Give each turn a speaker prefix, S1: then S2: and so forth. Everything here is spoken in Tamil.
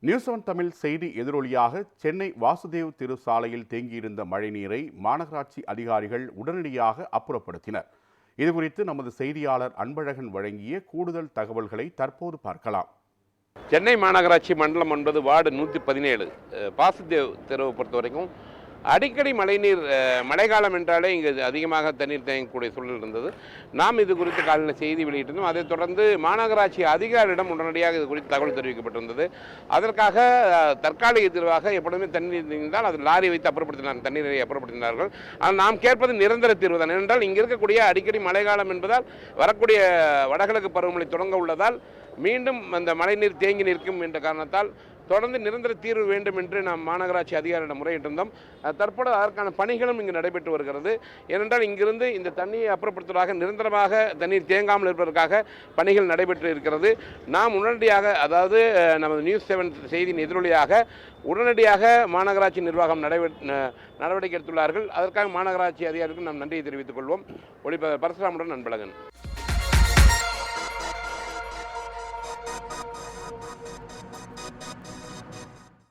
S1: நியூஸ் 7 தமிழ் செய்தி எதிரொலியாக சென்னை வாசுதேவ் தெரு சாலையில் தேங்கியிருந்த மழைநீரை மாநகராட்சி அதிகாரிகள் உடனடியாக அப்புறப்படுத்தினர். இதுகுறித்து நமது செய்தியாளர் அன்பழகன் வழங்கிய கூடுதல் தகவல்களை தற்போது பார்க்கலாம்.
S2: சென்னை மாநகராட்சி மண்டலம் 9 வார்டு 117 வாசுதேவ் தெருவை பொறுத்த வரைக்கும் அடிக்கடி மழைக்காலம் என்றாலே இங்கு அதிகமாக தண்ணீர் தேங்கக்கூடிய சூழல் இருந்தது. நாம் இது குறித்து காலையில் செய்தி வெளியிட்டிருந்தோம். அதைத் தொடர்ந்து மாநகராட்சி அதிகாரியிடம் உடனடியாக இது குறித்து தகவல் தெரிவிக்கப்பட்டிருந்தது. அதற்காக தற்காலிக தீர்வாக எப்பொழுதுமே தண்ணீர் இருந்தால் அது லாரி வைத்து அப்புறப்படுத்தினார், தண்ணீரை அப்புறப்படுத்தினார்கள். ஆனால் நாம் கேட்பது நிரந்தர தீர்வு தான். ஏனென்றால் இங்கே இருக்கக்கூடிய அடிக்கடி மழைக்காலம் என்பதால் வரக்கூடிய வடகிழக்கு பருவமழை தொடங்க உள்ளதால் மீண்டும் அந்த மழைநீர் தேங்கி நிற்கும் என்ற காரணத்தால் தொடர்ந்து நிரந்தர தீர்வு வேண்டும் என்று நாம் மாநகராட்சி அதிகாரியிடம் முறையிட்டிருந்தோம். தற்போது அதற்கான பணிகளும் இங்கு நடைபெற்று வருகிறது. ஏனென்றால் இங்கிருந்து இந்த தண்ணீரை அப்புறப்படுத்துவதாக நிரந்தரமாக தண்ணீர் தேங்காமல் இருப்பதற்காக பணிகள் நடைபெற்று இருக்கிறது. நாம் உடனடியாக, அதாவது நமது நியூஸ் 7 செய்தியின் எதிரொலியாக உடனடியாக மாநகராட்சி நிர்வாகம் நடவடிக்கை எடுத்துள்ளார்கள். அதற்காக மாநகராட்சி அதிகாரிகளுக்கு நாம் நன்றியை தெரிவித்துக் கொள்வோம். ஒளிப்பதிவாளர் பரசுராமுடன் அன்பழகன்.